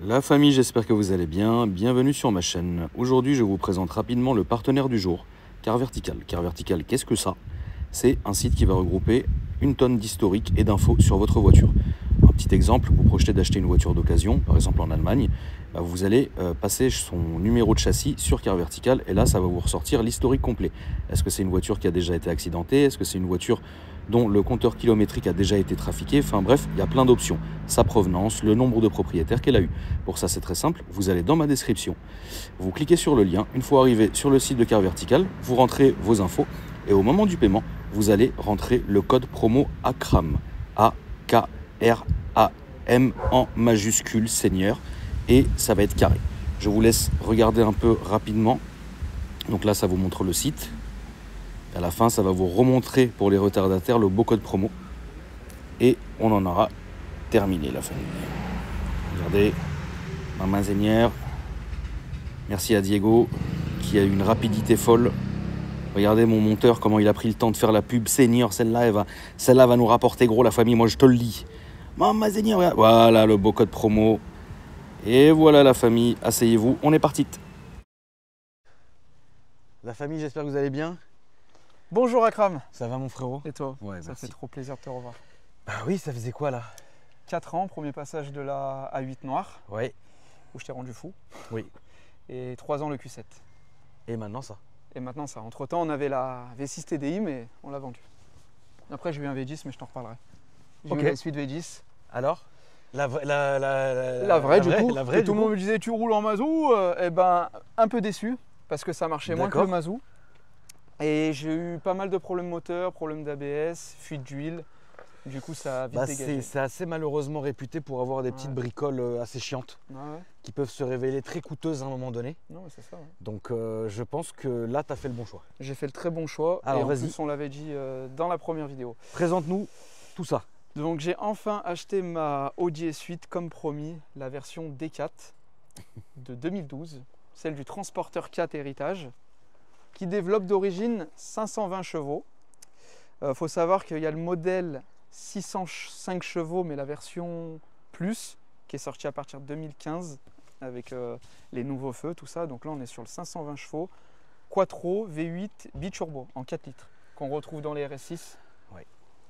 La famille, j'espère que vous allez bien. Bienvenue sur ma chaîne. Aujourd'hui, je vous présente rapidement le partenaire du jour, Car Vertical. Car Vertical, qu'est-ce que ça? C'est un site qui va regrouper une tonne d'historique et d'infos sur votre voiture. Un petit exemple, vous projetez d'acheter une voiture d'occasion, par exemple en Allemagne, vous allez passer son numéro de châssis sur Car Vertical et là, ça va vous ressortir l'historique complet. Est-ce que c'est une voiture qui a déjà été accidentée? Est-ce que c'est une voiture dont le compteur kilométrique a déjà été trafiqué? Enfin bref, il y a plein d'options. Sa provenance, le nombre de propriétaires qu'elle a eu. Pour ça, c'est très simple. Vous allez dans ma description, vous cliquez sur le lien. Une fois arrivé sur le site de Car Vertical, vous rentrez vos infos et au moment du paiement, vous allez rentrer le code promo AKRAM, A-K-R-A-M en majuscule Seigneur, et ça va être carré. Je vous laisse regarder un peu rapidement. Donc là, ça vous montre le site. À la fin, ça va vous remontrer pour les retardataires le beau code promo. Et on en aura terminé la famille. Regardez, Maman Seigneur. Merci à Diego qui a une rapidité folle. Regardez mon monteur, comment il a pris le temps de faire la pub. Seigneur, celle-là va nous rapporter gros la famille, moi je te le dis. Maman Seigneur, regarde. Voilà le beau code promo. Et voilà la famille, asseyez-vous, on est parti. La famille, j'espère que vous allez bien. Bonjour Akram. Ça va mon frérot? Et toi? Ouais, ça merci. fait trop plaisir de te revoir. Bah oui, ça faisait quoi là? 4 ans, premier passage de la A8 noire, Ouais. où je t'ai rendu fou. Oui. Et 3 ans le Q7. Et maintenant ça? Et maintenant ça. Entre temps, on avait la V6 TDI, mais on l'a vendue. Après, j'ai eu un V10, mais je t'en reparlerai. J'ai eu la suite V10. Alors? La vraie Du coup. Tout le monde me disait, tu roules en mazout. Eh ben, un peu déçu, parce que ça marchait moins que le mazout. Et j'ai eu pas mal de problèmes moteurs, problèmes d'ABS, fuite d'huile. Du coup, ça a vite dégagé. C'est assez malheureusement réputé pour avoir des petites bricoles assez chiantes qui peuvent se révéler très coûteuses à un moment donné. Non, c'est ça. Ouais. Donc, je pense que là, tu as fait le bon choix. J'ai fait le très bon choix. Alors, et en plus, on l'avait dit dans la première vidéo. Présente-nous tout ça. Donc, j'ai enfin acheté ma Audi S8 comme promis, la version D4 de 2012, celle du Transporter 4 Héritage, qui développe d'origine 520 chevaux. Faut savoir qu'il y a le modèle 605 chevaux, mais la version plus, qui est sortie à partir de 2015 avec les nouveaux feux, tout ça. Donc là, on est sur le 520 chevaux, Quattro V8 biturbo en 4 litres, qu'on retrouve dans les RS6,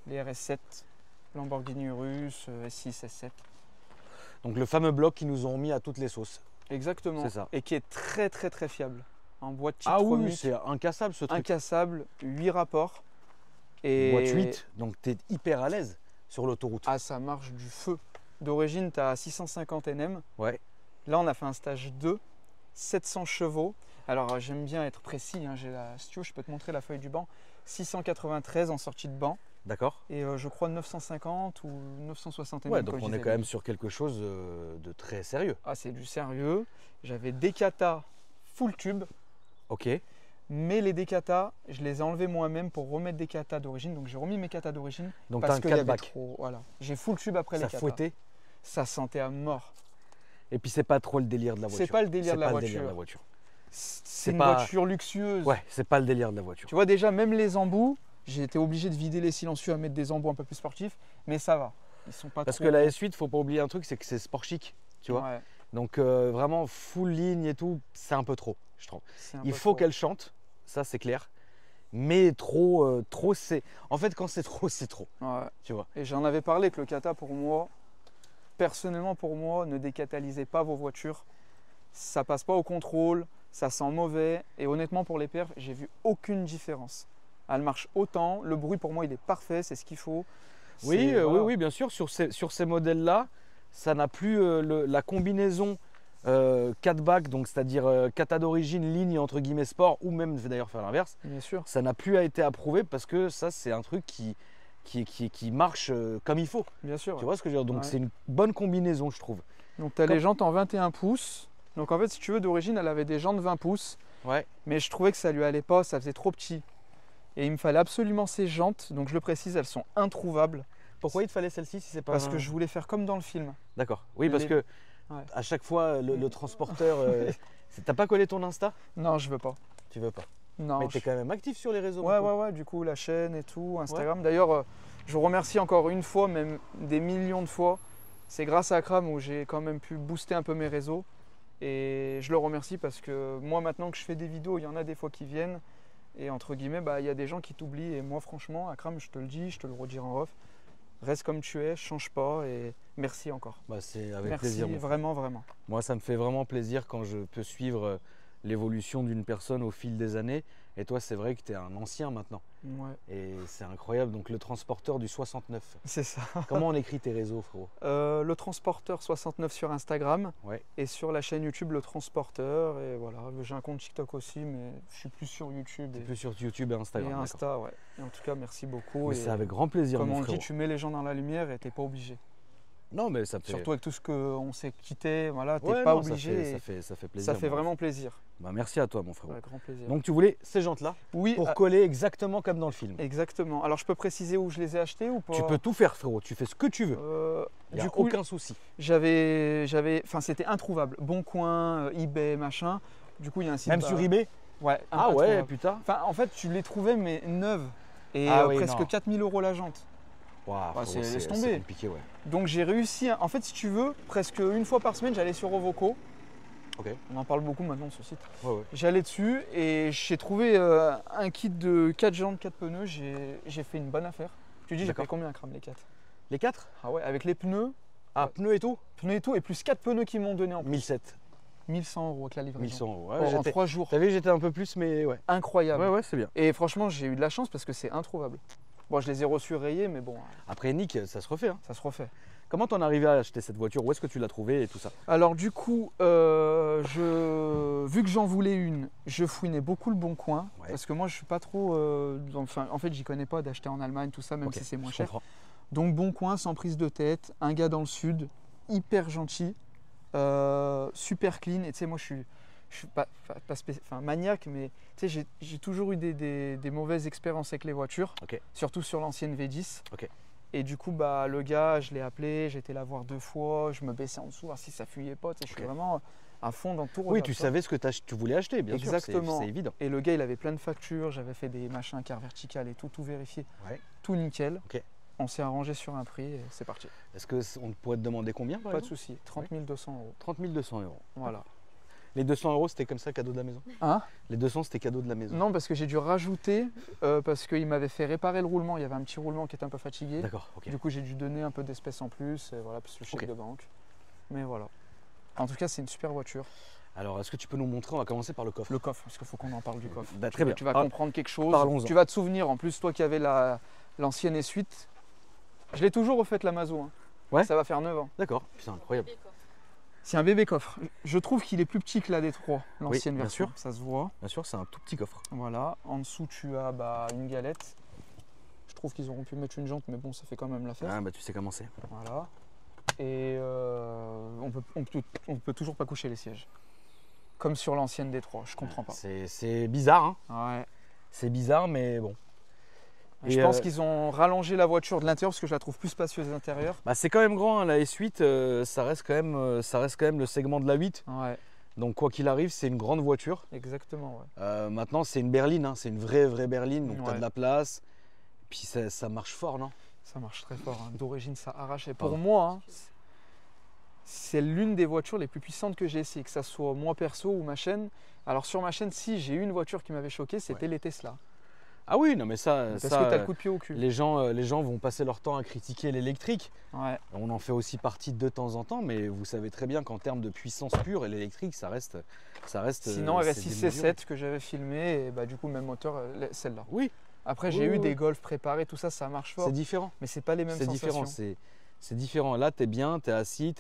les RS7, Lamborghini Urus, S6, S7. Donc le fameux bloc qu'ils nous ont mis à toutes les sauces. Exactement. C'est ça. Et qui est très très très fiable. En boîte type oui, c'est incassable ce truc. Incassable, 8 rapports. Et boîte 8, donc tu es hyper à l'aise sur l'autoroute. Ah, ça marche du feu. D'origine, tu as 650 Nm. Ouais. Là, on a fait un stage 2, 700 chevaux. Alors, j'aime bien être précis. Hein. Si tu veux, je peux te montrer la feuille du banc. 693 en sortie de banc. D'accord. Et je crois 950 ou 960 Nm. Ouais, donc on est quand même sur quelque chose de très sérieux. Ah, c'est du sérieux. J'avais des kata full tube. Ok. Mais les décatas, je les ai enlevés moi-même pour remettre des katas d'origine. Donc j'ai remis mes katas d'origine. Donc parce tu as un 4 bac. Trop, voilà. J'ai full tube après les katas. Ça fouettait. Ça sentait à mort. Et puis c'est pas trop le délire de la voiture. C'est pas le délire de la voiture. C'est une voiture luxueuse. Ouais, c'est pas le délire de la voiture. Tu vois déjà, même les embouts, j'ai été obligé de vider les silencieux à mettre des embouts un peu plus sportifs. Mais ça va. Ils sont pas Parce trop... que la S8, faut pas oublier un truc, c'est que c'est sport chic. Tu vois. Donc vraiment full ligne et tout, c'est un peu trop, je trouve. Il faut qu'elle chante. Ça c'est clair, mais trop c'est... En fait quand c'est trop, tu vois. Et j'en avais parlé que le kata pour moi, personnellement pour moi, ne décatalysez pas vos voitures. Ça passe pas au contrôle, ça sent mauvais et honnêtement pour les perfs, j'ai vu aucune différence. Elle marche autant, le bruit pour moi il est parfait, c'est ce qu'il faut. Oui, oui, bien sûr, sur ces modèles-là, ça n'a plus la combinaison 4 bacs, donc c'est-à-dire kata d'origine, ligne entre guillemets sport, ou même d'ailleurs faire l'inverse. Bien sûr. Ça n'a plus été approuvé parce que ça c'est un truc qui marche comme il faut. Bien sûr. Tu vois ce que je veux dire? Donc c'est une bonne combinaison, je trouve. Donc tu as les jantes en 21 pouces. Donc en fait, si tu veux, d'origine, elle avait des jantes 20 pouces. Ouais. Mais je trouvais que ça lui allait pas, ça faisait trop petit. Et il me fallait absolument ces jantes. Donc je le précise, elles sont introuvables. Pourquoi il te fallait celle-ci si c'est pas... Parce que je voulais faire comme dans le film. D'accord. Oui, parce que à chaque fois, le transporteur... T'as pas collé ton Insta? Non, je veux pas. Tu veux pas? Non. Mais tu es quand même actif sur les réseaux. Ouais. Du coup, la chaîne et tout, Instagram. D'ailleurs, je vous remercie encore une fois, même des millions de fois. c'est grâce à Akram où j'ai quand même pu booster un peu mes réseaux. Et je le remercie parce que moi, maintenant que je fais des vidéos, il y en a des fois qui viennent. Et entre guillemets, bah, il y a des gens qui t'oublient. Et moi, franchement, Akram, je te le dis, je te le redirai en off. Reste comme tu es, change pas. Et merci encore. Bah, c'est avec Merci, plaisir. Mon frère. vraiment, vraiment. Moi, ça me fait vraiment plaisir quand je peux suivre l'évolution d'une personne au fil des années. Et toi, c'est vrai que tu es un ancien maintenant. Ouais, Et c'est incroyable. Donc, le transporteur du 69. c'est ça. Comment on écrit tes réseaux, frérot? Le transporteur 69 sur Instagram. Ouais. Et sur la chaîne YouTube, le transporteur. Et voilà, j'ai un compte TikTok aussi, mais je suis plus sur YouTube. C'est plus sur YouTube et Instagram. Et d'accord. Insta, ouais. Et en tout cas, merci beaucoup. Mais Et c'est avec grand plaisir, comme mon on dit, frérot. tu mets les gens dans la lumière et t'es pas obligé. Non, mais ça fait. Surtout avec tout ce qu'on s'est quitté, voilà, t'es Ouais, pas non, obligé. Ça et fait plaisir. ça fait moi. vraiment plaisir. Bah, merci à toi, mon frérot. Ouais, grand plaisir. Donc, tu voulais ces jantes-là oui, pour coller exactement comme dans le film. exactement. Alors, je peux préciser où je les ai achetées ou pas? Tu peux tout faire, frérot. Tu fais ce que tu veux. Il n'y a Du coup, aucun souci. enfin, c'était introuvable. Bon Coin, eBay, machin. Du coup, il y a un site. Même sur eBay? Ouais. Ah ouais, introuvable. putain. Enfin, en fait, tu les trouvais mais neuves et Ah oui, presque non. 4000 € la jante. Waouh, Bah, frérot, laisse tomber. c'est compliqué, ouais. Donc, j'ai réussi. En fait, si tu veux, presque une fois par semaine, j'allais sur Rovoco. Ok. On en parle beaucoup maintenant ce site. Ouais, ouais. J'allais dessus et j'ai trouvé un kit de 4 jantes, 4 pneus. J'ai fait une bonne affaire. Tu dis, j'ai D'accord. payé combien Akram les 4? Les 4? Ah ouais, avec les pneus, Ah, Ouais. pneus et tout? et plus 4 pneus qu'ils m'ont donné en plus. 1007. 1100 € avec la livraison. 1100 euros. Ouais, En j'étais- 3 jours. T'as vu, j'étais un peu plus, mais ouais. Incroyable. Ouais, ouais, c'est bien. Et franchement, j'ai eu de la chance parce que c'est introuvable. Bon, je les ai reçus rayés, mais bon, Après, Nick, ça se refait. Hein. ça se refait. Comment t'en es arrivé à acheter cette voiture? Où est-ce que tu l'as trouvée et tout ça? Alors du coup, vu que j'en voulais une, je fouinais beaucoup le Bon Coin. Ouais. Parce que moi, je suis pas trop... enfin, en fait, j'y connais pas d'acheter en Allemagne, tout ça, même Ok, si c'est moins je cher. comprends. Donc Bon Coin, sans prise de tête, un gars dans le sud, hyper gentil, super clean. Et tu sais, moi, je suis pas maniaque, mais tu sais, j'ai toujours eu des mauvaises expériences avec les voitures, Ok. surtout sur l'ancienne V10. Ok. Et du coup, bah, le gars, je l'ai appelé, j'ai été la voir 2 fois, je me baissais en dessous, voir si ça fuyait pas. Tu sais, je suis Ok. vraiment à fond dans tout. Oui, regarde tu ça. savais ce que tu voulais acheter, bien sûr. Exactement. C'est évident. Et le gars, il avait plein de factures, j'avais fait des machins car vertical et tout vérifié, Ouais. tout nickel. Ok. On s'est arrangé sur un prix et c'est parti. Est-ce qu'on pourrait te demander combien, par Pas de exemple? souci, 30 200 €. 30 200 euros. Voilà. Les 200 euros, c'était comme ça, cadeau de la maison? Hein? Les 200, c'était cadeau de la maison? Non, parce que j'ai dû rajouter, parce qu'il m'avait fait réparer le roulement. Il y avait un petit roulement qui était un peu fatigué. D'accord, ok. Du coup, j'ai dû donner un peu d'espèces en plus, et voilà, parce que le chèque Ok. de banque. Mais voilà. En tout cas, c'est une super voiture. Alors, est-ce que tu peux nous montrer? On va commencer par le coffre. Le coffre, parce qu'il faut qu'on en parle du coffre. Bah, très bien. Tu vas Ah, comprendre quelque chose. parlons-en. Tu vas te souvenir, en plus, toi qui avais l'ancienne S8. Je l'ai toujours refaite la Mazo. Hein. Ouais. Ça va faire 9 ans. D'accord, putain, incroyable. C'est un bébé coffre. Je trouve qu'il est plus petit que la D3, l'ancienne bien version. sûr. Ça se voit. Bien sûr, c'est un tout petit coffre. Voilà. En dessous, tu as une galette. Je trouve qu'ils auront pu mettre une jante, mais bon, ça fait quand même l'affaire. Ah, bah tu sais comment c'est. Voilà. Et on peut toujours pas coucher les sièges. Comme sur l'ancienne D3, je comprends pas. C'est bizarre, hein. Ouais. C'est bizarre, mais bon. Je Et, pense qu'ils ont rallongé la voiture de l'intérieur parce que je la trouve plus spacieuse de l'intérieur. Bah, c'est quand même grand, hein, la S8, ça reste quand même le segment de la 8. Ouais, Donc quoi qu'il arrive, c'est une grande voiture. exactement. Ouais. Maintenant, c'est une berline, hein, c'est une vraie berline, donc tu as Ouais. de la place. Puis ça marche fort, non? Ça marche très fort. Hein. D'origine, ça arrache. Et Pardon. pour moi, hein, c'est l'une des voitures les plus puissantes que j'ai essayé, que ça soit moi perso ou ma chaîne. Alors sur ma chaîne, si j'ai eu une voiture qui m'avait choqué, c'était les Tesla. Ah oui, non mais Parce que tu as le coup de pied au cul. les gens vont passer leur temps à critiquer l'électrique. Ouais. On en fait aussi partie de temps en temps, mais vous savez très bien qu'en termes de puissance pure, l'électrique, ça reste. Sinon, c'est RS6 démesuré. C7 que j'avais filmé, et bah, du coup, même moteur, celle-là. Oui, Après, Oui, j'ai oui, eu des oui. Golf préparés, tout ça, ça marche fort. c'est différent. Mais c'est pas les mêmes C'est sensations. différent. C'est différent. Là, t'es bien, t'es assis,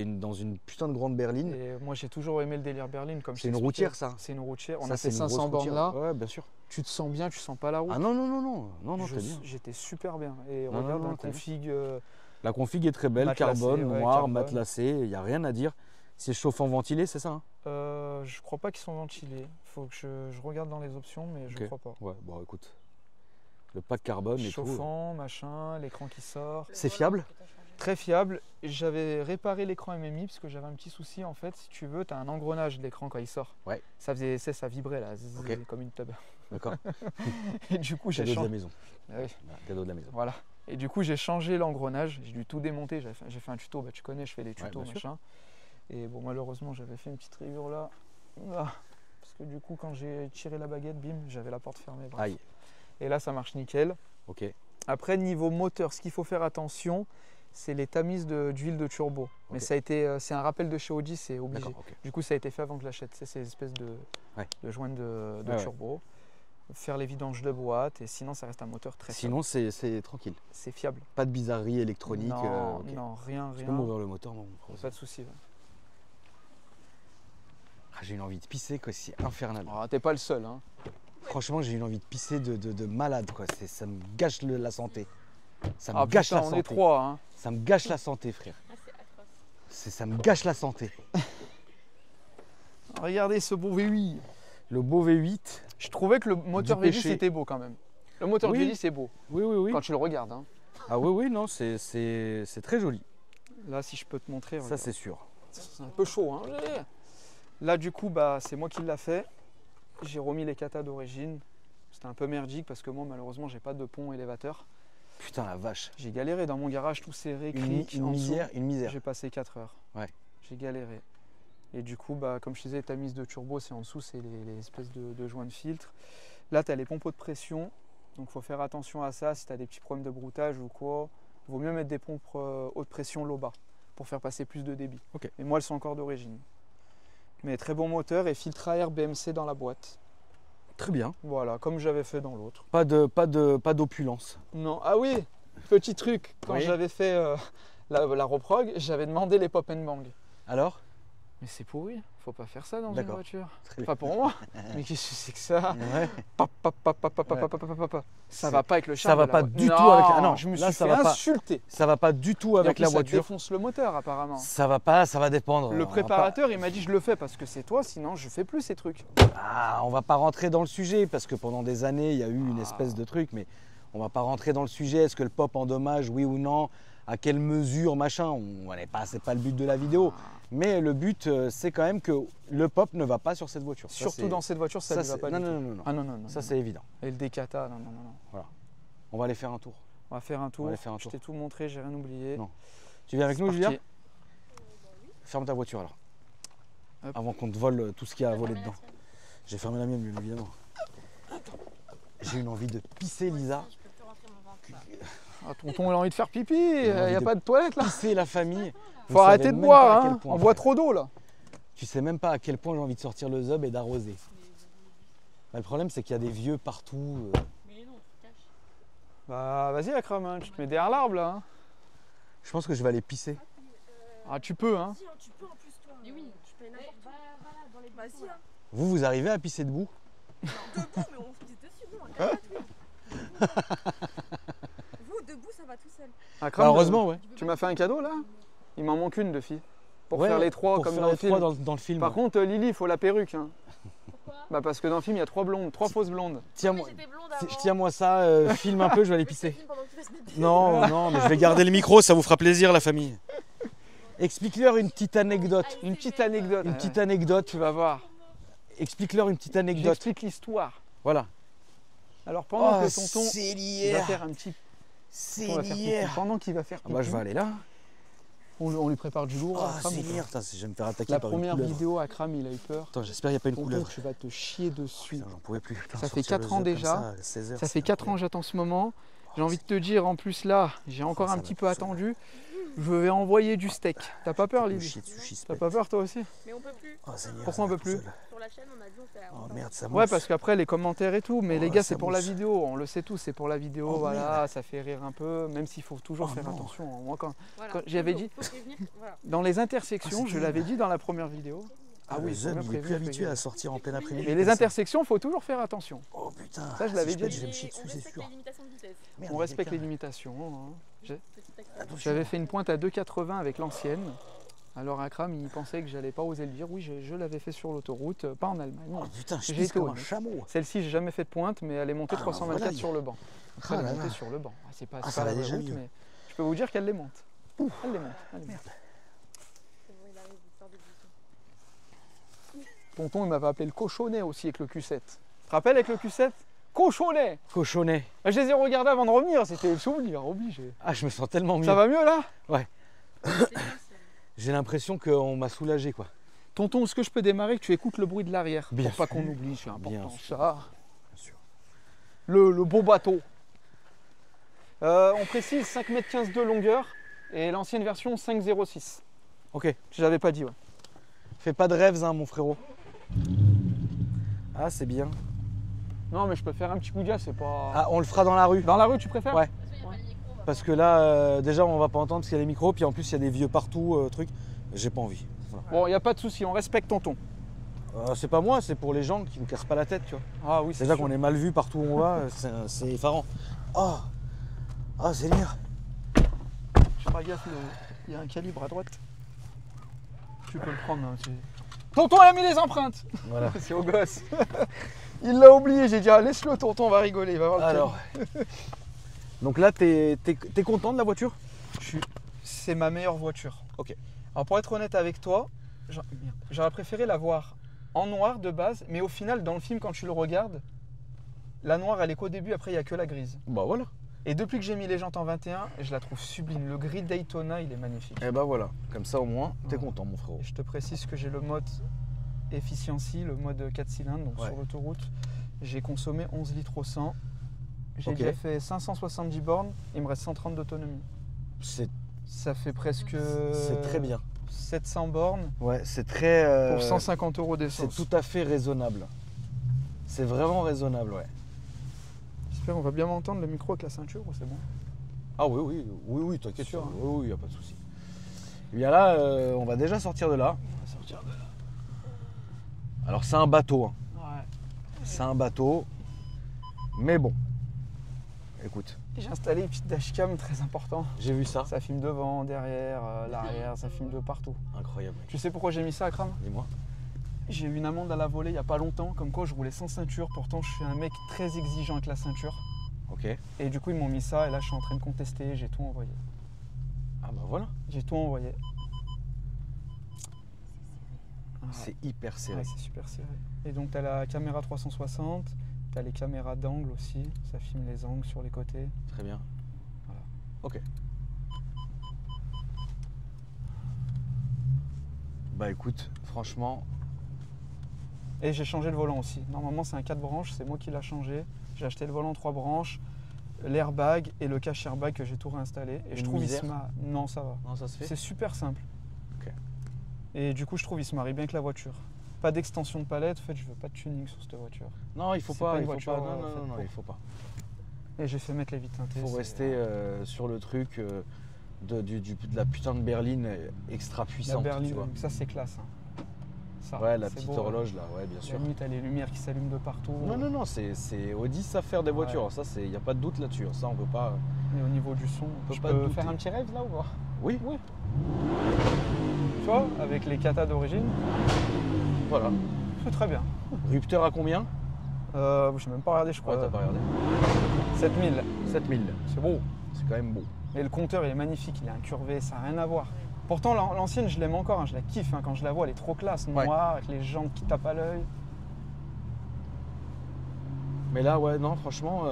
dans une putain de grande berline. Et moi, j'ai toujours aimé le délire berline. Comme je C'est une t'expliquais. routière, ça. C'est une routière. On Ça, a c'est fait une grosse 500 bornes routière. là. Ouais, bien sûr. Tu te sens bien, tu sens pas la route. Ah non, non, t'es bien. J'étais super bien. Et Non, regarde non, la t'es bien. config. La config est très belle, Matelassé, carbone, ouais, noir, carbone. matelassé, il n'y a rien à dire. C'est chauffant ventilé, c'est ça, hein? Je crois pas qu'ils sont ventilés. Faut que je regarde dans les options, mais je Ok. crois pas. Ouais, bon écoute. Le pack carbone et tout. Chauffant, machin, l'écran qui sort. C'est fiable? Très fiable. J'avais réparé l'écran MMI parce que j'avais un petit souci en fait. Si tu veux, tu as un engrenage de l'écran quand il sort. Ouais. Ça faisait, ça vibrait là, zzz, Ok. comme une tub. D'accord. Et du coup, j'ai Cadeau de la changé. maison. Ah oui, Voilà, cadeau de la maison. voilà. Et du coup, j'ai changé l'engrenage, j'ai dû tout démonter. J'ai fait un tuto, bah, tu connais, je fais des tutos, bien sûr. machin. Et bon, malheureusement, j'avais fait une petite rayure là. Ah, parce que du coup, quand j'ai tiré la baguette, bim, j'avais la porte fermée. Bref. Aïe. Et là, ça marche nickel. Ok. Après, niveau moteur, ce qu'il faut faire attention, c'est les tamises d'huile de turbo. Ok. Mais ça a été, c'est un rappel de chez Audi, c'est obligé. D'accord, ok. Du coup, ça a été fait avant que je l'achète. C'est ces espèces de joints de Ouais, turbo. Faire les vidanges de boîte, et sinon, ça reste un moteur très fiable. Sinon, c'est tranquille. C'est fiable. Pas de bizarrerie électronique. Non, Ok. non, rien, Tu rien. peux m'ouvrir le moteur, non? Pas de souci. Ouais. Ah, j'ai une envie de pisser, quoi, c'est infernal. Ah, t'es pas le seul. Hein. Franchement, j'ai une envie de pisser de malade, quoi. Ça me gâche la santé. Ça me Ah, gâche putain, la on santé. est trois. Hein. Ça me gâche la santé, frère. Ah, c'est atroce. Ça me gâche la santé. Regardez ce beau V8. Le beau V8. Je trouvais que le moteur Du V10 péché. c'était beau quand même. Le moteur Oui. V10 c'est beau Oui, oui, oui. quand tu le regardes. Hein. Ah oui, oui, non, c'est très joli. Là, si je peux te montrer, Ça, regarde. c'est sûr. C'est un peu chaud. Hein. Là, du coup, bah, c'est moi qui l'a fait. J'ai remis les katas d'origine. C'était un peu merdique parce que moi, malheureusement, j'ai pas de pont élévateur. Putain, la vache. J'ai galéré dans mon garage, tout serré, Une cric, en dessous. misère, une misère. J'ai passé 4 heures. Ouais. J'ai galéré. Et du coup, bah, comme je te disais, ta mise de turbo, c'est en dessous, c'est les espèces de joints de filtre. Là, tu as les pompes de pression. Donc, il faut faire attention à ça. Si tu as des petits problèmes de broutage ou quoi, il vaut mieux mettre des pompes haute pression low-bas pour faire passer plus de débit. Ok. Et moi, elles sont encore d'origine. Mais très bon moteur et filtre à air BMC dans la boîte. Très bien. Voilà, comme j'avais fait dans l'autre. Pas d'opulence. Non, ah oui, petit truc. Quand Oui. j'avais fait la reprog, j'avais demandé les pop and bang. Alors? Mais c'est pourri, faut pas faire ça dans une D'accord. voiture. Très Pas pour moi. Mais qu'est-ce que c'est que ça? Ouais. Ça va pas avec le Ça charme. va de la pas voiture. du tout avec la- non, je me là, suis ça fait va pas. insulter. Ça va pas du tout Et en avec plus, la ça voiture. défonce le moteur apparemment. Ça va pas, ça va dépendre. Le On va préparateur, il m'a dit je le fais parce que c'est toi, sinon je fais plus ces trucs. Ah, on va pas rentrer dans le sujet parce que pendant des années, il y a eu une espèce de truc, mais on va pas rentrer dans le sujet. Est-ce que le pop endommage, oui ou non? À quelle mesure, machin? C'est pas le but de la vidéo. Mais le but, c'est quand même que le pop ne va pas sur cette voiture. Ça, Surtout c'est- dans cette voiture, ça ne va pas non, du non, tout. non, non, non. Ah non, non, non. Ça, non. c'est évident. Et le Decata, non, non, non, non. On va aller faire un tour. On va faire un tour. aller faire un Je tour. t'ai tout montré, j'ai rien oublié. Non. Tu viens avec C'est nous, parti. Julien? Ferme ta voiture alors. Hop. Avant qu'on te vole tout ce qu'il y a à voler dedans. J'ai fermé la mienne, bien évidemment. J'ai une envie de pisser, Lisa. Je peux plus rentrer mon ventre là. Ah, tonton, il a envie de faire pipi, J'ai il envie n'y a de pas de toilette là. Pisser la famille. Vous Faut savez arrêter de même pas boire, à quel hein. point, On boit frère. trop d'eau là. Tu sais même pas à quel point j'ai envie de sortir le zub et d'arroser. Bah, le problème, c'est qu'il y a des vieux partout. Mais non, tu te caches. Bah vas-y Akram, hein, tu te mets derrière l'arbre là. Hein. Je pense que je vais aller pisser. Ah tu peux hein. Vas-y, hein, tu peux en plus toi. Mais oui. Tu fais n'importe Va là, dans les Vas-y, buissons, hein. là. Vous avez à pisser debout? Debout, mais on se dit dessus, nous, un quatre Vous, debout, ça va tout seul. Akram, Bah, heureusement, ouais. tu m'as fait un cadeau là. Il m'en manque une de filles. Pour Ouais, faire les trois pour comme faire dans les le film. trois dans le film. Par contre Lily, il faut la perruque. Hein. Pourquoi? Bah parce que dans le film il y a trois blondes, trois fausses blondes. Tiens-moi J'étais blonde avant. tiens-moi ça, filme un peu, je vais aller pisser. Filme pendant que tu fasses bébé. Non, non, mais je vais garder le micro, ça vous fera plaisir, la famille. Explique-leur une petite anecdote. Une petite anecdote. Une petite anecdote. Tu vas voir. Explique-leur une petite anecdote. J'explique l'histoire. Voilà. Alors pendant Oh, que tonton c'est il va l'hier. faire un petit C'est on va faire pipi. l'hier. Pendant qu'il va faire Ah pipi, bah je vais aller là. on lui prépare du lourd. Oh, Akram, c'est ou pas l'hier. Putain, je vais me faire attaquer La par une première couleuvre. vidéo, Akram, il a eu peur. Attends, j'espère qu'il n'y a pas une Tonton, couleuvre. tu vas te chier dessus. Putain, j'en pouvais plus. Putain, Ça fait sortir 4 le ans zub comme déjà. ça, à 16 heures, Ça c'est fait 4 ans incroyable. j'attends ce moment. J'ai envie de te dire en plus là, j'ai encore ça un va petit tout peu seul. attendu. Je vais envoyer du steak. T'as pas peur Me Lily? chier dessus, T'as pas peur toi aussi? Mais on peut plus. Oh, Seigneur, Pourquoi on ça va peut tout plus seul. Sur la chaîne, on a dit on fait. Oh merde, ça Ouais mousse. parce qu'après les commentaires et tout, mais Oh, les gars ça c'est pour la mousse. vidéo, on le sait tous, c'est pour la vidéo, Oh, voilà, ça fait rire un peu, même s'il faut toujours Oh, faire non. attention. Moi quand Voilà. j'avais Faut- dit- faut prévenir, voilà. dans les intersections, Ah, je c'est l'avais dit dans la première vidéo. Ah oui, faut le bien zub, il est plus prévenir, habitué les à gars. sortir en plein après-midi. Mais comme les ça. intersections, faut toujours faire attention. Oh putain. Ça, je l'avais si dit. pète, je vais me Et chier dessus, on c'est respecte sûr. les limitations de vitesse. Merde, On il y a respecte les quelqu'un. limitations. hein. Petit texte. Attention. J'avais fait une pointe à 2,80 avec l'ancienne. Alors Akram, il pensait que j'allais pas oser le dire. Oui, je l'avais fait sur l'autoroute, pas en Allemagne. Oh putain, je J'ai pisse été comme un honnête. chameau. Celle-ci, j'ai jamais fait de pointe, mais elle est montée Ah, 324 voilà, sur le banc. Ah Elle est là montée là. sur le banc. Ah, c'est pas, Ah, c'est ça pas va la vraie déjà route, mieux. mais je peux vous dire qu'elle les monte. Elle les monte. Elle les monte. C'est bon, il arrive, il sort des buissons. Tonton, il m'avait appelé le cochonnet aussi avec le Q7. Tu te rappelles avec le Q7? Cochonnet. Cochonnet. Je les ai regardés avant de revenir, c'était le souvenir, obligé. Ah, je me sens tellement mieux. Ça va mieux là? J'ai l'impression qu'on m'a soulagé, quoi. Tonton, est-ce que je peux démarrer que tu écoutes le bruit de l'arrière? Bien Pour pas sûr. qu'on oublie, c'est important. Bien sûr. Ça. Bien sûr. Le beau bateau. On précise 5,15 m de longueur et l'ancienne version 5,06. Ok. Je l'avais pas dit, ouais. Fais pas de rêves, hein, mon frérot. Ah, c'est bien. Non, mais je peux faire un petit coup de gaz, c'est pas. Ah, on le fera dans la rue. Dans la rue, tu préfères? Ouais. De toute façon, il n'y a pas les micros. Parce que là, déjà, on va pas entendre parce qu'il y a les micros, puis en plus, il y a des vieux partout, trucs. J'ai pas envie. Voilà. Bon, il n'y a pas de souci, on respecte tonton. C'est pas moi, c'est pour les gens qui me cassent pas la tête, tu vois. Ah oui, c'est Déjà sûr. qu'on est mal vu partout où on va, c'est effarant. Oh, oh, Seigneur. Je ferai gaffe, il y a un calibre à droite. Tu peux le prendre. Hein, tonton a mis les empreintes. Voilà. C'est au gosse. Il l'a oublié, j'ai dit ah, laisse-le tonton, on va rigoler, il va voir le Alors, donc là, t'es content de la voiture? C'est ma meilleure voiture. Ok. Alors pour être honnête avec toi, j'aurais préféré la voir en noir de base, mais au final dans le film quand tu le regardes, la noire elle est qu'au début, après il n'y a que la grise. Bah voilà. Et depuis que j'ai mis les jantes en 21, je la trouve sublime. Le gris Daytona il est magnifique. Et bah voilà, comme ça au moins, t'es Voilà. content, mon frérot. Et je te précise que j'ai le mode efficiency, le mode 4 cylindres, donc Ouais. sur l'autoroute, j'ai consommé 11 litres au 100. J'ai Ok. déjà fait 570 bornes, il me reste 130 d'autonomie. C'est Ça fait presque très bien. 700 bornes Ouais, c'est très. pour 150 € C'est d'essence. tout à fait raisonnable. C'est vraiment raisonnable, ouais. J'espère qu'on va bien m'entendre le micro avec la ceinture ou c'est bon? Ah oui, oui, oui, oui, t'inquiète. Sûr, hein. Oui, oui, y a pas de souci. Et bien là, on va déjà sortir de là. On va sortir de là. Alors c'est un bateau, hein. Ouais. C'est un bateau. Mais bon. Écoute, J'ai installé une petite dashcam très important. j'ai vu ça. Ça filme devant, derrière, l'arrière, ça filme de partout. Incroyable, mec. Tu sais pourquoi j'ai mis ça à Kram? Dis-moi. J'ai eu une amende à la volée il n'y a pas longtemps, comme quoi je roulais sans ceinture. Pourtant, je suis un mec très exigeant avec la ceinture. Ok. Et du coup, ils m'ont mis ça et là, je suis en train de contester. J'ai tout envoyé. Ah bah voilà. J'ai tout envoyé. Ouais. C'est hyper serré. Ouais, c'est super serré. Et donc, tu as la caméra 360, tu as les caméras d'angle aussi. Ça filme les angles sur les côtés. Très bien. Voilà. Ok. Bah écoute, franchement, Et j'ai changé le volant aussi. Normalement, c'est un 4 branches. C'est moi qui l'ai changé. J'ai acheté le volant 3 branches, l'airbag et le cache airbag que j'ai tout réinstallé. Et je Une trouve misère. Non, ça va. non, ça se fait. C'est super simple. Ok. Et du coup, je trouve il se marie bien avec la voiture. Pas d'extension de palette, en fait, je veux pas de tuning sur cette voiture. Non, il faut C'est pas, pas une il faut voiture, pas. Non, non, faite non, non, pour. il faut pas. Et j'ai fait mettre les vitres teintées. Il faut c'est- rester sur le truc de la putain de berline extra La puissante, berline, tu vois. ça c'est classe. Hein. Ça, Ouais, la c'est petite beau, horloge là, ouais, bien La sûr. nuit, t'as les lumières qui s'allument de partout. Non, non, non, c'est Audi savent faire des Ouais. voitures, ça, il n'y a pas de doute là-dessus, ça, on peut pas. Et au niveau du son, peut je pas peux douter. faire un petit rêve là ou pas? Oui, Oui. Tu vois, avec les katas d'origine, voilà. c'est très bien. Rupteur à combien? J'ai même pas regardé, je crois. Ouais, t'as pas regardé. 7000, 7000, c'est beau. c'est quand même beau. Et le compteur, il est magnifique, il est incurvé, ça n'a rien à voir. Pourtant, l'ancienne, je l'aime encore, hein, je la kiffe. Hein, quand je la vois, elle est trop classe, Ouais. noire, avec les jantes qui tapent à l'œil. Mais là, ouais, non, franchement,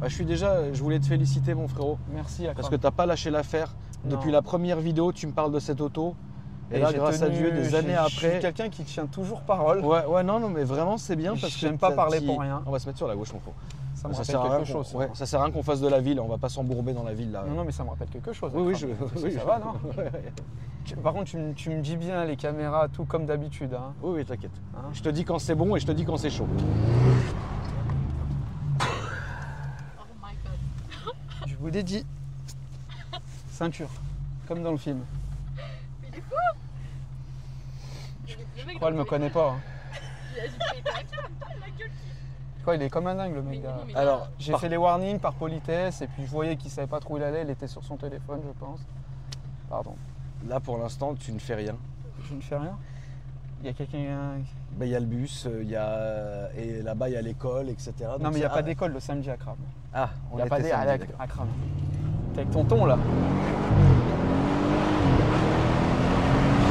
je voulais te féliciter, mon frérot, Merci à parce que t'as pas lâché l'affaire. Depuis Non. la première vidéo, tu me parles de cette auto. Et là, j'ai grâce à tenu- Dieu, des années Je suis après. quelqu'un qui tient toujours parole. Ouais, ouais, non, non, mais vraiment, c'est bien parce que. J'aime pas t'as- parler t'y- pour rien. On va se mettre sur la gauche, mon frérot. Ça me Ça rappelle sert à rien quelque qu'on- chose. ouais, ça sert à rien qu'on fasse de la ville, on va pas s'embourber dans la ville là. Non, non, mais ça me rappelle quelque chose. Oui, oui, Akram. oui, Ça va, non Par contre, tu me dis bien les caméras, tout comme d'habitude. Hein. Oui, oui, t'inquiète. Hein. Je te dis quand c'est bon et je te dis quand c'est chaud. Oh my god. Je vous l'ai dit. Ceinture, comme dans le film. Mais il est fou. Je crois qu'elle me connaît pas. Hein. J'ai pris la gueule. Je crois qu'il est comme un dingue, le mec. Mais derrière. non, mais Alors, là, J'ai par- fait les warnings par politesse et puis je voyais qu'il savait pas trop où il allait. Il était sur son téléphone, je pense. Pardon. là pour l'instant, tu ne fais rien. Je ne fais rien. Il y a quelqu'un. Ben, il y a le bus, et là-bas il y a l'école, etc. Non, Donc mais il n'y a c'est- pas d'école le samedi à Kram. Ah, Il on n'y a pas était d'école samedi, d'accord. à Kram. T'es avec tonton là.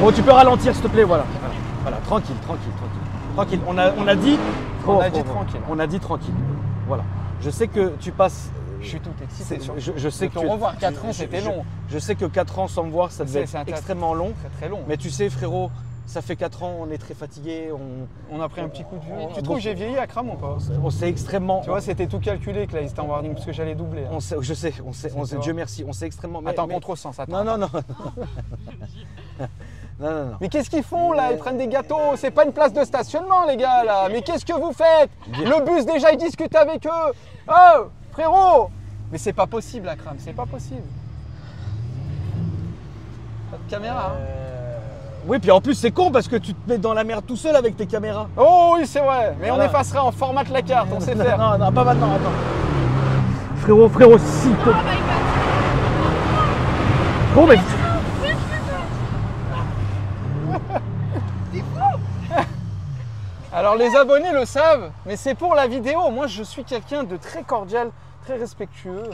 Bon, tu peux ralentir s'il te plaît, voilà. Voilà, tranquille, tranquille, tranquille. Tranquille, on a dit. On a dit tranquille. On a dit tranquille. Voilà. Je sais que tu passes. Je suis tout excité. Je sais de te que revoir 4 ans, c'était long. Je sais que 4 ans sans me voir, ça devait C'est un être tas- extrêmement long. Très très long. Mais tu sais, frérot, ça fait 4 ans, on est très fatigué. On a pris un petit coup de vieux. Tu bon. trouves que j'ai vieilli à Kram ou pas? On s'est extrêmement. Tu vois, c'était tout calculé que là, ils étaient en warning parce que j'allais doubler. hein. Je sais, C'est Dieu merci, on s'est extrêmement. Attends, contresens, attends. Non. Non. Mais qu'est-ce qu'ils font là? Ils prennent des gâteaux, c'est pas une place de stationnement les gars là. Mais qu'est-ce que vous faites? Le bus déjà il discute avec eux. Oh frérot! Mais c'est pas possible à Kram, c'est pas possible. Pas de caméra. Hein. Oui, puis en plus c'est con parce que tu te mets dans la merde tout seul avec tes caméras. Oh oui c'est vrai, mais Voilà. on effacera en format de la carte, on sait faire. Non, pas maintenant, attends. Frérot, s'il te Oh my god. Bon, mais. Alors les abonnés le savent, mais c'est pour la vidéo. Moi je suis quelqu'un de très cordial, très respectueux.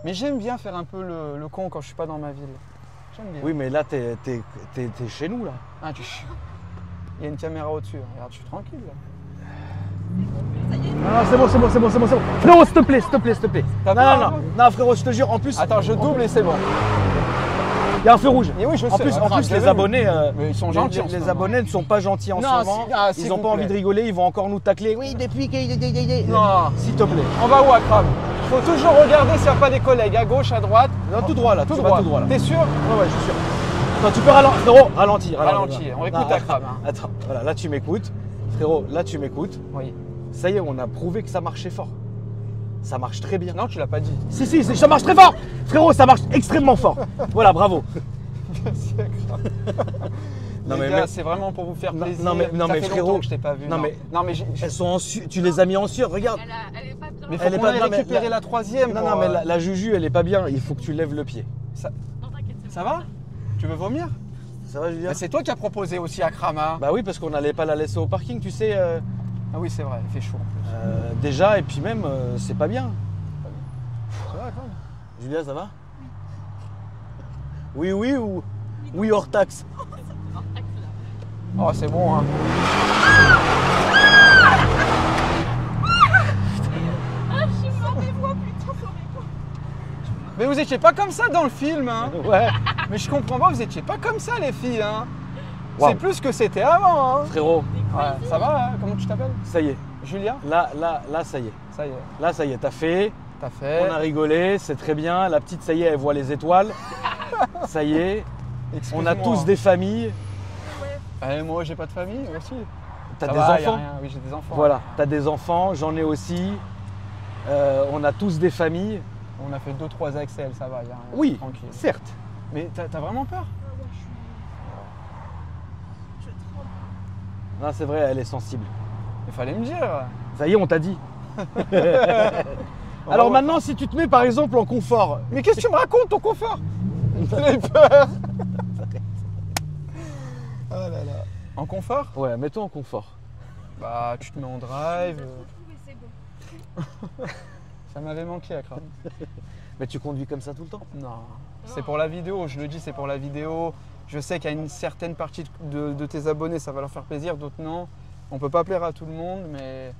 Mais j'aime bien faire un peu le con quand je suis pas dans ma ville. J'aime bien. Oui, mais là, t'es chez nous, là. Ah, il y a une caméra au-dessus. hein. Regarde, je suis tranquille là. Non, c'est bon. Frérot, s'il te plaît. T'as peur, hein Non, frérot, je te jure, en plus, Attends, je double et c'est bon. il y a un feu rouge. Et oui, je En sais. plus, Grave, je l'ai les vu. abonnés, Mais ils sont gentils. en ce les moment. abonnés ne sont pas gentils en Non, ce moment. s'il Ils n'ont vous pas plaît. envie de rigoler, ils vont encore nous tacler. Oui, depuis que. Non. S'il te plaît. On va où à Kram? Il faut toujours regarder s'il n'y a pas des collègues à gauche, à droite. Non, tout droit là, Tout tu droit. vas tout droit là. T'es sûr? Ouais, je suis sûr. Attends, tu peux ralentir, frérot, ralentir. Ralentir, on écoute à Kram. hein. Attends, voilà, là tu m'écoutes. Frérot, là tu m'écoutes. Oui. Ça y est, on a prouvé que ça marchait fort. Ça marche très bien. Non, tu l'as pas dit. Si, ça marche très fort. Frérot, ça marche extrêmement fort. Voilà, bravo. Merci à Kram. Non, Les mais gars, mais- c'est vraiment pour vous faire Non, plaisir. non, mais Ça fait frérot, longtemps que je t'ai pas vu. non, mais- non, mais elles sont en tu les as mis en sur, regarde. Elle est pas bien. Mais faut Elle est qu'on pas aille bien, mais récupérer la- la troisième. Non, pour, non, mais euh, la Juju, elle est pas bien. Il faut que tu lèves le pied. Non, t'inquiète, c'est Ça bon. va? Tu veux vomir? Ça va, Julien Bah, c'est toi qui as proposé aussi à Kram. hein. Bah oui, parce qu'on n'allait pas la laisser au parking, tu sais. Ah oui, c'est vrai, il fait chaud en plus. Déjà, et puis même, c'est pas bien. Ça va, Kram? Julia, ça va? Oui ou oui hors taxe? Oh, c'est bon, hein. Ah, je suis morte des voix, putain, c'est horrible. Mais vous étiez pas comme ça dans le film, hein. Ouais. Mais je comprends pas, vous étiez pas comme ça, les filles, hein. Waouh. C'est plus que c'était avant, hein. Frérot, Ouais, ça va, hein. Comment tu t'appelles? ça y est. Julia? Là, ça y est. Ça y est, Là, ça y est, t'as fait. t'as fait. On a rigolé, c'est très bien. La petite, ça y est, elle voit les étoiles. Ça y est. On a Excuse-moi. tous des familles. Eh, moi, j'ai pas de famille, moi aussi. T'as Ça des va, y a enfants. rien. Oui, j'ai des enfants. Voilà, t'as des enfants, j'en ai aussi. On a tous des familles. On a fait 2-3 Axel, ça va, y a rien. Oui, Tranquille. certes. Mais t'as vraiment peur? Je tremble. Non, c'est vrai, elle est sensible. Il fallait me dire. Ça y est, on t'a dit. On Alors va- maintenant, si tu te mets par exemple en confort, Mais qu'est-ce que tu me racontes, ton confort? J'ai peur. Oh là là. En confort? ouais, mets-toi en confort. Bah, tu te mets en drive. Oui, c'est bon. Ça m'avait manqué à Kram. Mais tu conduis comme ça tout le temps. Non, c'est pour la vidéo, je le dis, c'est pour la vidéo. Je sais qu'à une certaine partie de tes abonnés, ça va leur faire plaisir, d'autres non. On peut pas plaire à tout le monde, mais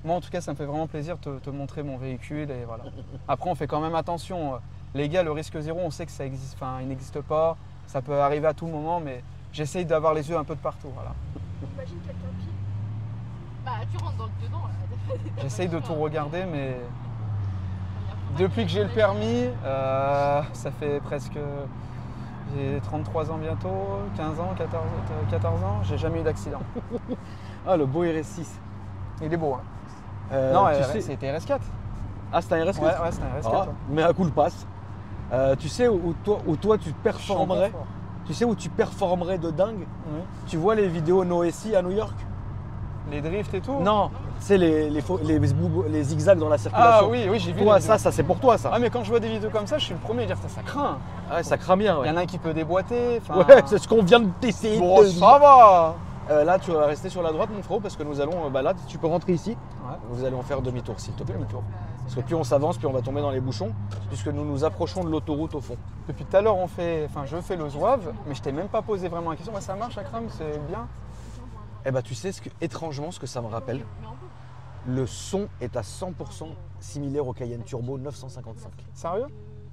moi en tout cas, ça me fait vraiment plaisir de te montrer mon véhicule et voilà. Après, on fait quand même attention. Les gars, le risque zéro, on sait que ça existe, enfin, il n'existe pas. Ça peut arriver à tout moment, mais j'essaye d'avoir les yeux un peu de partout. Voilà. Imagine quelqu'un pile. Bah, tu rentres dans le dedans là. J'essaye de tout regarder, mais depuis que j'ai le permis, ça fait presque. J'ai 33 ans bientôt, 15 ans, 14 ans, j'ai jamais eu d'accident. Ah, le beau RS6. Il est beau, hein. Non, Non, tu sais... c'était RS4. Ah, c'est un RS4. Ouais, c'est un RS4. Ah, ouais. mais à coup le passe. Tu sais où toi tu performerais. Je suis en confort. Tu sais où tu performerais de dingue. Oui. Tu vois les vidéos Noétie à New York. Les drifts et tout. Non, c'est les zigzags dans la circulation. Ah oui, j'ai vu. Toi, les vidéos. ça c'est pour toi ça. Ah, mais quand je vois des vidéos comme ça, je suis le premier à dire ça craint. Ouais, ça craint bien. Il Ouais, y en a un qui peut déboîter. enfin- ouais c'est ce qu'on vient de t'essayer Bon, de dire. ça va. Là, tu vas rester sur la droite, mon frérot, parce que nous allons. Bah là, tu peux rentrer ici. Ouais. Vous allez en faire demi-tour, s'il te plaît. Demi-tour. Parce que plus on s'avance, plus on va tomber dans les bouchons, puisque nous nous approchons de l'autoroute au fond. Depuis tout à l'heure, je fais le zouave, mais je t'ai même pas posé vraiment la question. Ça marche, Akram, c'est bien. Eh bah, tu sais étrangement ce que ça me rappelle. Le son est à 100% similaire au Cayenne Turbo 955. Sérieux?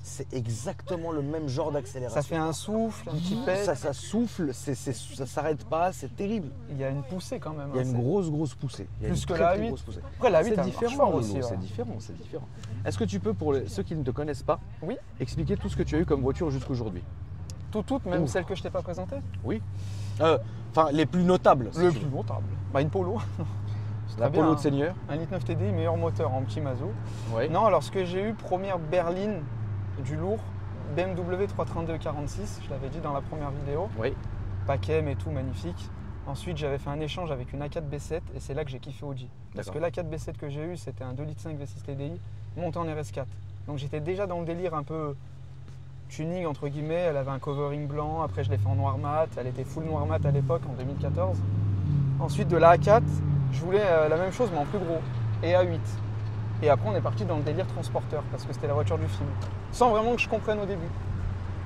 C'est exactement le même genre d'accélération. Ça fait un souffle, un petit pet. Ça souffle, ça s'arrête pas, c'est terrible. Il y a une poussée quand même. Il y a hein, une grosse poussée. Il y a Plus une que très, la très A8. grosse poussée. Après, la 8 C'est elle marche différent fort Lolo, aussi. c'est ouais. différent, c'est différent. Est-ce que tu peux, pour ceux qui ne te connaissent pas, Oui. expliquer tout ce que tu as eu comme voiture jusqu'aujourd'hui? Toutes, même Ouh. celles que je t'ai pas présentées. Oui. Enfin, les plus notables. si Le tu plus veux. notable. Bah, une Polo. La bien, Polo hein. de Seigneur. 1,9 TDI, meilleur moteur en petit mazo. Oui. Non, alors ce que j'ai eu, première berline du lourd, BMW 332-46, je l'avais dit dans la première vidéo. Oui. Paquet et tout, magnifique. Ensuite, j'avais fait un échange avec une A4 B7 et c'est là que j'ai kiffé Audi. Parce que D'accord. l'A4 B7 que j'ai eu, c'était un 2,5 litres V6 TDI monté en RS4. Donc j'étais déjà dans le délire un peu tuning entre guillemets. Elle avait un covering blanc, après je l'ai fait en noir mat. Elle était full noir mat à l'époque en 2014. Ensuite de la A4, je voulais la même chose mais en plus gros et A8. Et après on est parti dans le délire transporteur parce que c'était la voiture du film. Sans vraiment que je comprenne au début.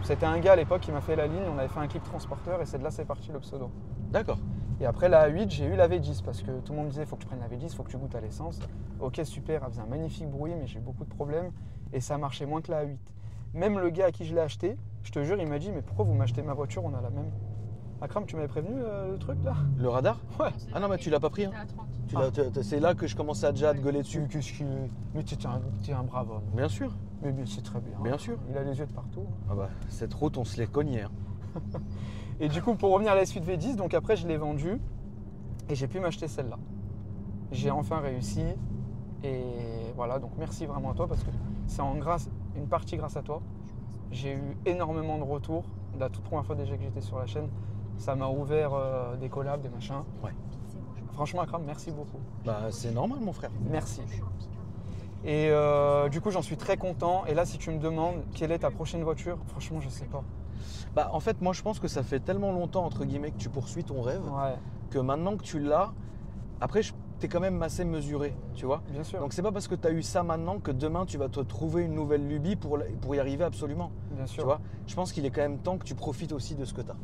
C'était un gars à l'époque qui m'a fait la ligne, on avait fait un clip transporteur et c'est de là c'est parti le pseudo. D'accord. Et après la A8, j'ai eu la V10 parce que tout le monde disait faut que tu prennes la V10, faut que tu goûtes à l'essence. Ok super, elle faisait un magnifique bruit mais j'ai eu beaucoup de problèmes et ça marchait moins que la A8. Même le gars à qui je l'ai acheté, je te jure, il m'a dit mais pourquoi vous m'achetez ma voiture, on a la même. Akram, tu m'avais prévenu le truc là? Le radar? Ouais. Ah non, mais tu l'as pas pris. Hein. C'était à 30. C'est là que je commençais à déjà te gueuler dessus. Qu'est-ce qu'il est. Mais t'es un brave homme. Bien sûr. Mais c'est très bien. Bien sûr. Il a les yeux de partout. Ah bah, cette route, on se les cognait. Hein. Et du coup, pour revenir à la suite V10, donc après je l'ai vendue et j'ai pu m'acheter celle-là. J'ai enfin réussi et voilà, donc merci vraiment à toi parce que c'est une partie grâce à toi. J'ai eu énormément de retours. La toute première fois déjà que j'étais sur la chaîne, ça m'a ouvert des collabs, des machins. Ouais. Franchement, Akram, merci beaucoup. Bah, c'est normal, mon frère. Merci. Et du coup, j'en suis très content. Et là, si tu me demandes quelle est ta prochaine voiture, franchement, je sais pas. Bah, en fait, moi, je pense que ça fait tellement longtemps, entre guillemets, que tu poursuis ton rêve, Ouais, que maintenant que tu l'as, après, t'es quand même assez mesuré, tu vois. bien sûr. Donc, c'est pas parce que tu as eu ça maintenant que demain, tu vas te trouver une nouvelle lubie pour y arriver absolument. Bien Tu sûr. vois, je pense qu'il est quand même temps que tu profites aussi de ce que tu as.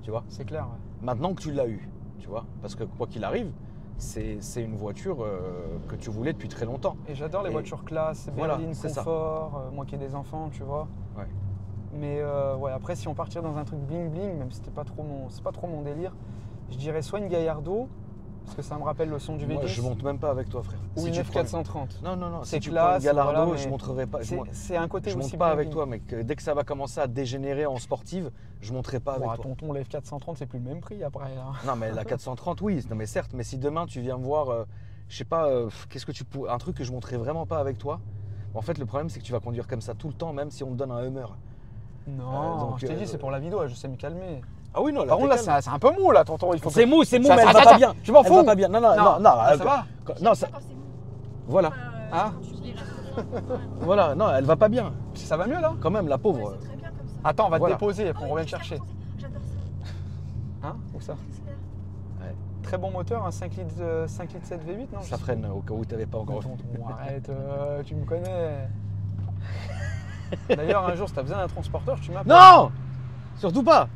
Tu vois, C'est clair. Ouais. maintenant que tu l'as eu, tu vois, parce que quoi qu'il arrive, c'est une voiture que tu voulais depuis très longtemps. Et j'adore les Et voitures classe, voilà, berline, c'est ça. confort, moi qui ai des enfants, tu vois. Ouais. Mais ouais, après, si on partir dans un truc bling bling, même si c'est pas trop mon délire, je dirais soit une Gallardo, parce que ça me rappelle le son du V10, Moi, je monte même pas avec toi, frère. ou Si une tu prends- F430. Non, non, non. C'est Si tu prends une classe, Gallardo, voilà, je mais montrerai pas. C'est un côté Je aussi monte pas bling avec bling. toi, mec. Dès que ça va commencer à dégénérer en sportive, je monterai pas avec Ouah, toi. tonton, la F430, c'est plus le même prix après. Là. Non, mais la 430, oui, non, mais certes. Mais si demain tu viens me voir, je sais pas, qu'est-ce que tu pourrais, un truc que je monterai vraiment pas avec toi. En fait, le problème, c'est que tu vas conduire comme ça tout le temps, même si on te donne un Hummer. Non, donc, je t'ai dit, c'est pour la vidéo, je sais me calmer. Ah oui, non. Par contre, là, c'est un peu mou, là, tonton. Il faut c'est que... mou, c'est mou, Ça- mais elle ça- va ça- pas bien. Je m'en Elle fous. va pas bien. Non, non, non, non. ça va. Non, ça. Quand c'est mou. Voilà, Ah. Quand tu les restes voilà. Non, elle va pas bien. Ça va mieux, là? Quand même, la pauvre. c'est très bien comme ça. Attends, on va Voilà. te déposer et puis on revient Ouais, te chercher. J'adore ça. Hein? Où ça? Accélère. Très bon moteur, un 5 litres 7 V8, non? Ça freine au cas où tu n'avais pas encore. Tonton, arrête, tu me connais. D'ailleurs, un jour, si t'as besoin d'un transporteur, tu m'appelles. Non, surtout pas.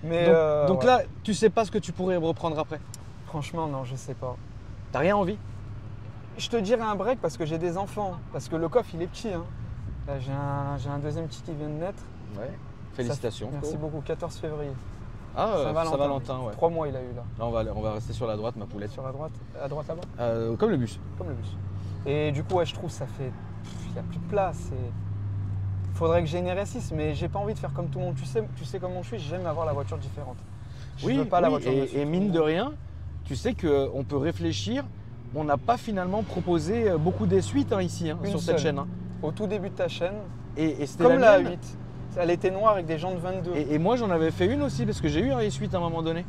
Mais Donc ouais. là, tu sais pas ce que tu pourrais reprendre après. Franchement, non, je sais pas. T'as rien envie? Je te dirais un break parce que j'ai des enfants. Parce que le coffre, il est petit. Hein. Là, j'ai un deuxième petit qui vient de naître. Ouais. Félicitations. Merci beaucoup, 14 février. Ah, Saint-Valentin. Saint-Valentin, ouais. 3 mois, il a eu là. Là, on va rester sur la droite, ma poulette. Sur la droite, à droite là-bas, Comme le bus. comme le bus. Et du coup, ouais, je trouve ça fait. Il n'y a plus de place. Il faudrait que j'ai une RS6, mais j'ai pas envie de faire comme tout le monde. Tu sais comment je suis, j'aime avoir la voiture différente. Je veux pas la voiture de suite. et mine de rien, tu sais qu'on peut réfléchir. On n'a pas finalement proposé beaucoup des suites ici, Une sur seule. cette chaîne. Hein. Au tout début de ta chaîne, Et c'était comme la mienne. 8. Elle était noire avec des jantes 22. Et moi, j'en avais fait une aussi, parce que j'ai eu un S8 à un moment donné.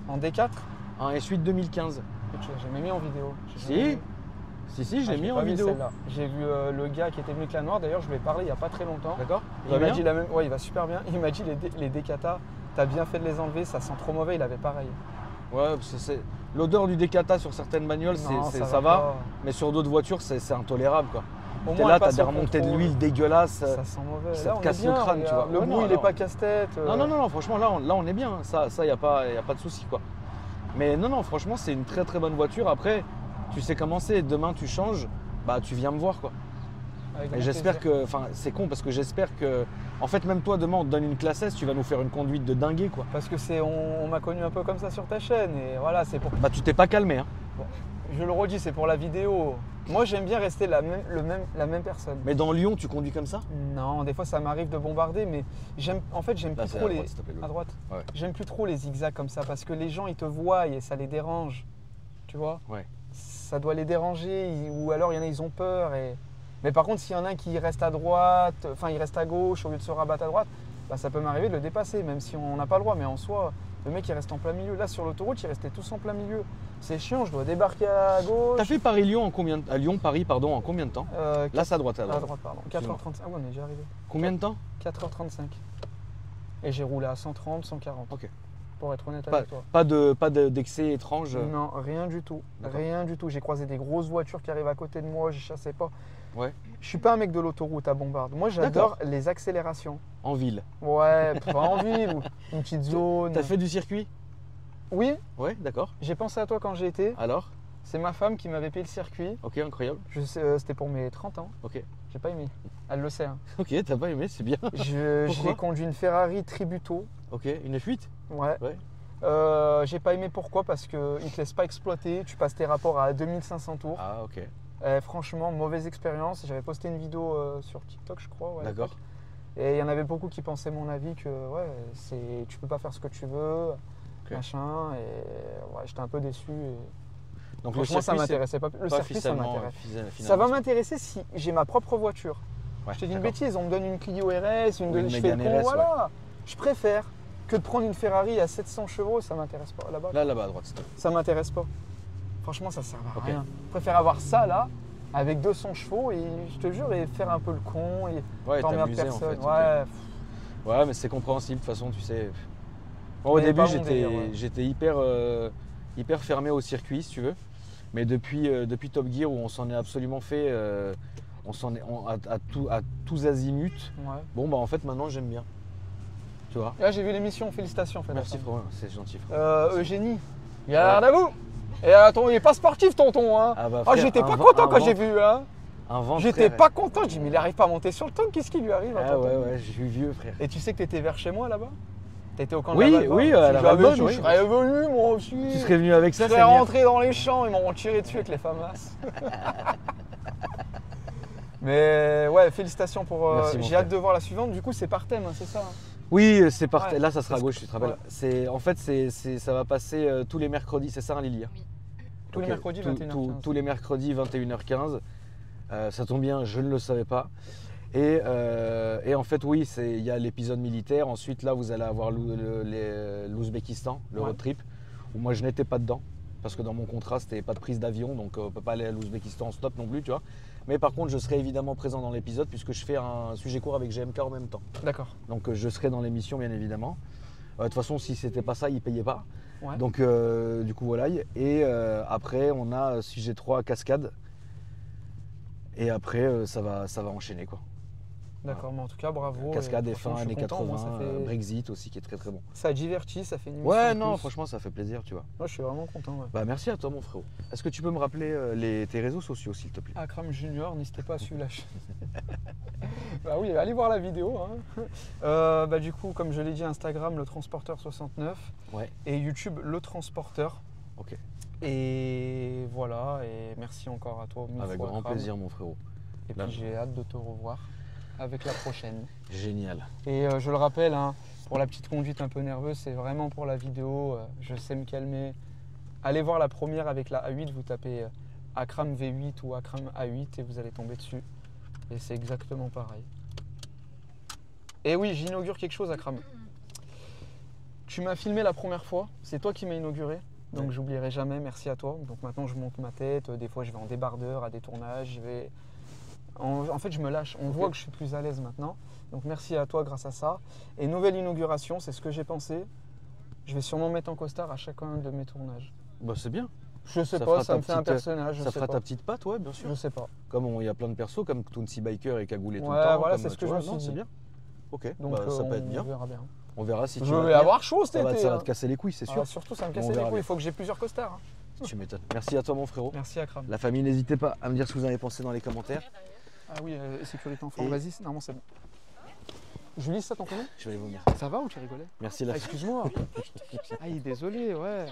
En D4, Un S8 2015. je l'ai jamais mis en vidéo. J'ai Si. jamais mis. Si, je Ah, l'ai mis pas en vu vidéo. celle-là. J'ai vu le gars qui était venu avec la noire, d'ailleurs je lui ai parlé il n'y a pas très longtemps. D'accord. Il m'a dit la même. Ouais, il va super bien. Il m'a dit les Decata, t'as bien fait de les enlever, ça sent trop mauvais, il avait pareil. Ouais, parce que l'odeur du Decata sur certaines bagnoles, Non, ça va. pas. Mais sur d'autres voitures, c'est intolérable, quoi. Au T'es moins, là, elle t'as passe des au remontées de contrôle. l'huile dégueulasses. Ça sent mauvais. ça Là, te on casse est bien, le crâne, tu vois. Le Ouais, bruit, non, il est non. pas casse-tête. Non, franchement, là, on est bien. Ça, y a pas de souci, quoi. Mais non, non, franchement, c'est une très très bonne voiture. Après, tu sais comment c'est. Demain, tu changes, bah tu viens me voir quoi. Avec Et grand j'espère plaisir. que, enfin, c'est con parce que j'espère que, en fait, même toi, demain, on te donne une classe S, tu vas nous faire une conduite de dinguer quoi. Parce que on m'a connu un peu comme ça sur ta chaîne et voilà, c'est pour. Bah, tu t'es pas calmé, hein. Je le redis, c'est pour la vidéo. Moi, j'aime bien rester la même personne. Mais dans Lyon, tu conduis comme ça? Non, des fois, ça m'arrive de bombarder, mais j'aime Là, plus c'est trop à les. droite, s'il te plaît, À droite. Ouais. J'aime plus trop les zigzags comme ça parce que les gens ils te voient et ça les dérange. Tu vois? Ouais. Ça doit les déranger ou alors il y en a ils ont peur. Mais par contre, s'il y en a un qui reste à droite, enfin il reste à gauche au lieu de se rabattre à droite, bah, ça peut m'arriver de le dépasser, même si on n'a pas le droit. Mais en soi, le mec il reste en plein milieu. Là sur l'autoroute, ils restaient tous en plein milieu. C'est chiant, je dois débarquer à gauche. T'as fait Paris-Lyon en combien à Lyon-Paris, pardon, en combien de temps? Là, c'est à droite, à droite, pardon. 4h35. Ah ouais, on est déjà arrivé. Combien de temps? 4h35. Et j'ai roulé à 130, 140. Ok. Pour être honnête Pas, avec toi. pas d'excès étrange. Non, rien du tout. D'accord. Rien du tout. J'ai croisé des grosses voitures qui arrivent à côté de moi, je chassais pas. Ouais. Je suis pas un mec de l'autoroute à bombarde. Moi, j'adore les accélérations. En ville. Ouais, pas en ville ou une petite zone. T'as fait du circuit? Oui, Ouais, d'accord. j'ai pensé à toi quand j'ai été. Alors? C'est ma femme qui m'avait payé le circuit. Ok, incroyable. C'était pour mes 30 ans. Ok. J'ai pas aimé. Elle le sait. Hein. Ok, t'as pas aimé, c'est bien. J'ai Pourquoi conduit une Ferrari Tributo. Ok, une F8? Ouais. Ouais. J'ai pas aimé pourquoi? Parce qu'ils te laissent pas exploiter. Tu passes tes rapports à 2500 tours. Ah, ok. Franchement, mauvaise expérience. J'avais posté une vidéo sur TikTok, je crois. Ouais, à D'accord. l'époque. Et il y en avait beaucoup qui pensaient mon avis que ouais, tu peux pas faire ce que tu veux, machin. Et ouais, j'étais un peu déçu. Donc Franchement, ça m'intéressait pas. Le circuit, ça m'intéresse. Ça va m'intéresser si j'ai ma propre voiture. Ouais, je te dis une d'accord. bêtise, on me donne une Clio RS, Ou je une fais le Mégane con, RS, voilà. Je préfère que de prendre une Ferrari à 700 chevaux, ça m'intéresse pas. Là-bas, Là-bas à droite, c'est tout. ça m'intéresse pas. Franchement, ça sert à Ok. rien. Je préfère avoir ça là, avec 200 chevaux, et je te jure, et faire un peu le con, et Ouais, t'emmerdes t'amuser en personne. fait. Ouais, ok. Ouais, mais c'est compréhensible de toute façon, tu sais. Moi, au Mais début, pas mon délire, ouais. j'étais hyper fermé au circuit, si tu veux. Mais depuis Top Gear, où on s'en est absolument fait, on s'en est à tous azimuts. ouais. Bon, bah en fait, maintenant, j'aime bien. Tu vois. Là, j'ai vu l'émission, félicitations. Merci, frérot, c'est gentil. Frère. Eugénie, garde à vous. Et attends, il est pas sportif, tonton. Hein. Ah, bah, Oh, frère, j'étais pas un content vent- quand j'ai vu. Hein. Un vent, J'étais frère. pas content. Je dis, mais il arrive pas à monter sur le tank. Qu'est-ce qui lui arrive à Ah tonton ouais, je suis vieux, frère. Et tu sais que t'étais vers chez moi là-bas? T'étais au camp Oui, de la Valbonne. oui, à la Si j'avais Valbonne, su, oui. je serais venu moi aussi. Tu serais venu avec ça, Je c'est serais bien. rentré dans les champs, ils m'ont tiré dessus avec les FAMAS. Mais ouais, félicitations pour. Merci, mon j'ai frère. hâte de voir la suivante. Du coup, c'est par thème, hein, c'est ça? Oui, c'est par Ouais. là, ça sera à gauche, tu te rappelles. Ouais. En fait, ça va passer tous les mercredis, c'est ça, hein, Lily? Tous les Ok, mercredis, 21h15. tous les mercredis, 21h15. Ça tombe bien, je ne le savais pas. Et en fait, oui, il y a l'épisode militaire. Ensuite, là, vous allez avoir l'Ouzbékistan, le Ouais. road trip, où moi, je n'étais pas dedans. Parce que dans mon contrat, c'était pas de prise d'avion, donc on ne peut pas aller à l'Ouzbékistan en stop non plus, tu vois. Mais par contre, je serai évidemment présent dans l'épisode, puisque je fais un sujet court avec GMK en même temps. D'accord. Donc je serai dans l'émission, bien évidemment. De toute façon, si c'était pas ça, ils payaient pas. Ouais. Donc du coup voilà. Et après, on a sujet 3 cascade. Et après, ça va enchaîner quoi. D'accord, mais en tout cas, bravo. Cascade, et F1, franchement, je années suis content, 80, moi, ça fait- Brexit aussi qui est très très bon. Ça divertit, ça fait une émission. Ouais, de non, plus. franchement, ça fait plaisir, tu vois. Moi, je suis vraiment content. Ouais. Bah merci à toi, mon frérot. Est-ce que tu peux me rappeler tes réseaux sociaux, s'il te plaît? Akram Junior, n'hésitez pas à suivre la chaîne. Bah oui, allez voir la vidéo. Hein. Bah du coup, comme je l'ai dit, Instagram, le transporteur 69. Ouais. Et YouTube, le transporteur. Ok. Et voilà, et merci encore à toi. Mille Avec fois, grand Akram. plaisir, mon frérot. Et Là, puis j'ai hâte de te revoir avec la prochaine. Génial. Et je le rappelle, hein, pour la petite conduite un peu nerveuse, c'est vraiment pour la vidéo. Je sais me calmer. Allez voir la première avec la A8, vous tapez Akram V8 ou Akram A8 et vous allez tomber dessus. Et c'est exactement pareil. Et oui, j'inaugure quelque chose, Akram. Tu m'as filmé la première fois, c'est toi qui m'as inauguré. Donc Ouais. j'oublierai jamais, merci à toi. Donc maintenant je monte ma tête, des fois je vais en débardeur à des tournages, je vais... En fait je me lâche, on Ok. voit que je suis plus à l'aise maintenant. Donc merci à toi grâce à ça. Et nouvelle inauguration, c'est ce que j'ai pensé. Je vais sûrement mettre en costard à chacun de mes tournages. Bah c'est bien. Je sais Ça pas, fera ça ta me fait un petite- personnage, je Ça sais fera pas. ta petite patte, ouais, bien sûr. Je sais pas. Comme il y a plein de persos, comme Tooncy Biker et Cagoulé tout Ouais, le temps. voilà, comme, c'est ce que tu je vois, me suis non, dit. c'est bien. Ok, Donc bah, ça peut être on bien. verra bien. On verra si tu Je vas vais tenir. avoir chaud cet Ça va, été. ça va hein. te casser les couilles, c'est sûr. Ah, surtout, ça me On casse les verra couilles. bien. Il faut que j'ai plusieurs costards. hein. Tu m'étonnes. Merci à toi, mon frérot. Merci Akram. La famille, n'hésitez pas à me dire ce que vous en avez pensé dans les commentaires. Ah oui, sécurité enfant. Et- Vas-y, normalement c'est bon. Julie, c'est ça ton prénom? Je vais aller vomir. Ça va ou tu rigolais? Merci Ah, la excuse-moi. Aïe, désolé, ouais.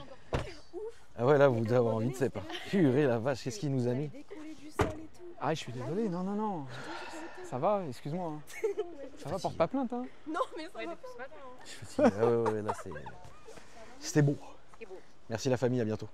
Ah ouais, là, vous devez avoir envie de pas. Purée, la vache, qu'est-ce qu'il nous a mis? Décoller du sol et tout. Ah, je suis désolé, non, non, non. Ça va, excuse-moi. hein. Ça va, porte pas plainte. Hein. Non, mais ça va. Je suis fatigué. Ah ouais, là, c'est... C'était beau. C'est beau. Merci la famille, à bientôt.